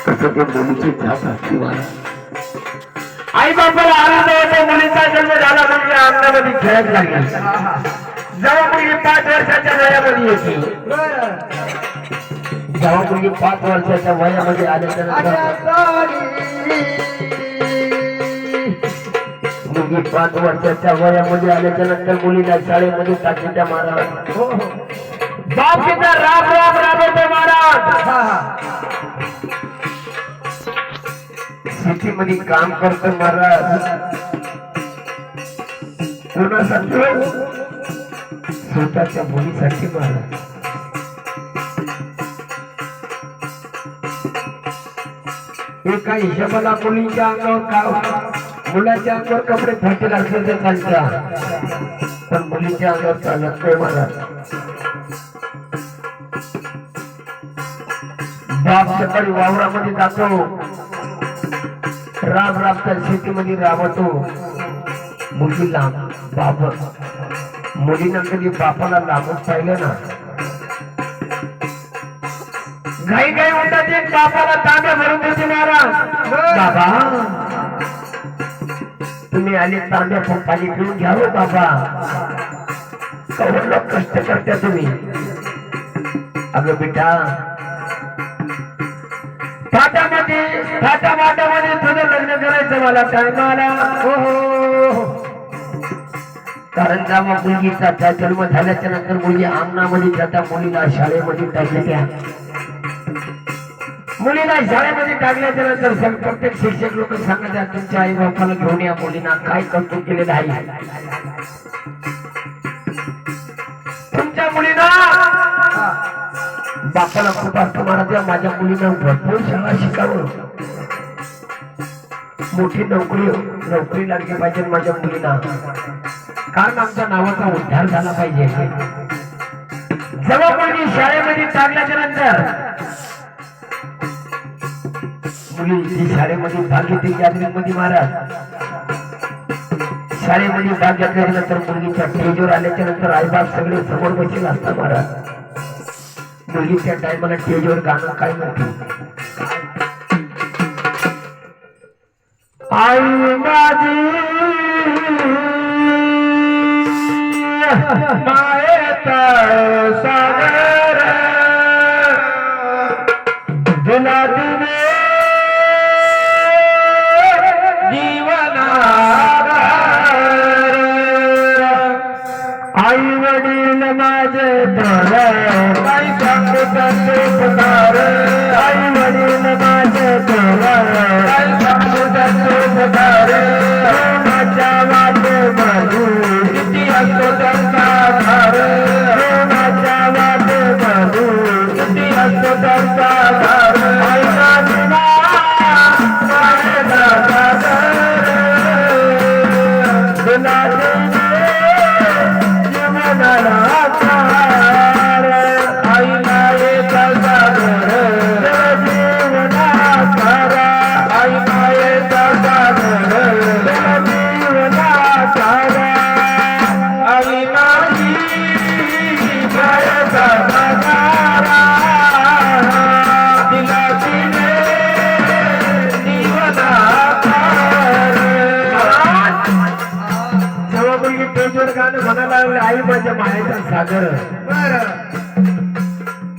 कसं ते मुलीची जात असते मला. आई बापाला आनंद होतो मुलीचा जन्म झाला म्हणजे अंगणामध्ये खेळत लागली. जेव्हा मुलगी 5 वर्षाच्या वयामध्ये येते, जेव्हा मुलगी 5 वर्षाच्या वयामध्ये आल्याच्या मुलगी 5 वर्षाच्या वयामध्ये आल्याच्या नंतर मुलीला शाळेमध्ये टाकीच्या महाराज बाप तिचा राब राब राबवतो महाराज. शेतीमध्ये काम करतो महाराज. कोणासाठी? स्वतःच्या मुलीसाठी महाराज. एका हिशोबाला मुलीच्या अंगावर मुलाच्या अंगावर कपडे फाटेल असले तर चालतात, पण मुलीच्या अंगावर चालत नाही महाराज. बाप सकाळी वावरामध्ये जातो, राब राबता शेतीमध्ये राबतो. मुलीला बाप मुलीनं कधी बापाला लांबून पाहिलं ना. घाई घाई उठतात एक बापाला तांब्या भरून देते महाराज. बाबा तुम्ही आले तांब्या पाणी पिऊन घ्यावं बाबा. कवरला कष्ट करता तुम्ही. अगं बेटा फाटामध्ये तुझं लग्न करायचं मला टाइम आला. कारण जेव्हा मुलगीचा जन्म झाल्याच्या नंतर मुलगी अंगणामध्ये जाता मुलीला शाळेमध्ये टाकल्या. मुलीला शाळेमध्ये टाकल्याच्या नंतर प्रत्येक शिक्षक लोक सांगतात तुमच्या आई बापाला घेऊन या मुलींना काय कर्तृत्व केलेलं आहे. तुमच्या मुलीना बापाला खूप असतो महाराज माझ्या मुलीला भरपूर शाळा शिकावं, मोठी नोकरी लागली पाहिजे माझ्या मुलीला, कारण आमच्या नावाचा उद्धार झाला पाहिजे. जेव्हा मुलगी शाळेमध्ये टाकल्याच्या नंतर मुली शाळेमध्ये भाग घेते गॅदरिंगमध्ये महाराज. शाळेमध्ये भाग घेतल्याच्या नंतर मुलगीच्या स्टेजवर आल्याच्या नंतर आईबाप सगळे समोर बसले असतात महाराज. मुलगीच्या टायमाला स्टेजवर गाणं काय म्हणते. आई माझी मायेचा सागर तुला दिले जीवनाधार. आई वडील माझे थोर काय सांगू त्यांचे पुकार. आई वडील माझे थोर काय सांगू त्यांचे पुकार. माझ्या वाटे बाजू किती असतो त्यांचा धार. माझ्या वाटे बाजू किती असतो त्यांचा धार. आई माझी माझ्या सागर तुला जीवनाला आधार. आई मायेचा सागर जीवनाधार. आई मायेचा सागर जीवनाधार. आई माझी मायेचा सागर तिला दिले जीवनाधार. जेव्हा मुलगी स्टेजवर गाणं म्हणायला लागले आई माझ्या मायेचा सागर.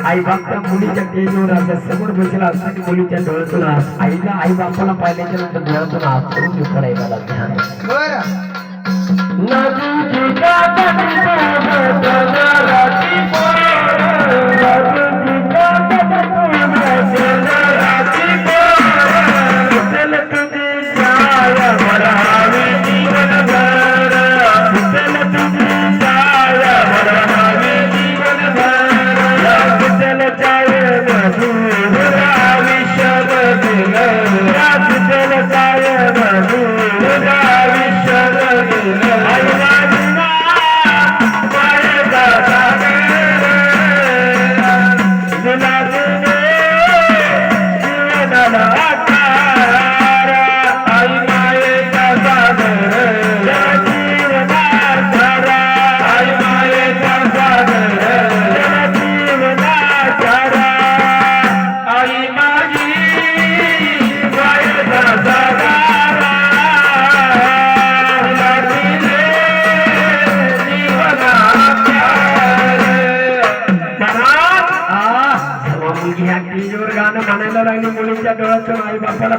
आई बापच्या मुलीच्या स्टेजवर असं समोर बसला असताना मुलीच्या डोळ्यातून आईला आई बापाला पाहिल्याच्या नंतर डोळ्यातून आसून पडायला लागले. विश्व मुलगी ह्या स्टेजवर गाणं म्हणायला लागली मुलींच्या डोळ्यातून आई बापाला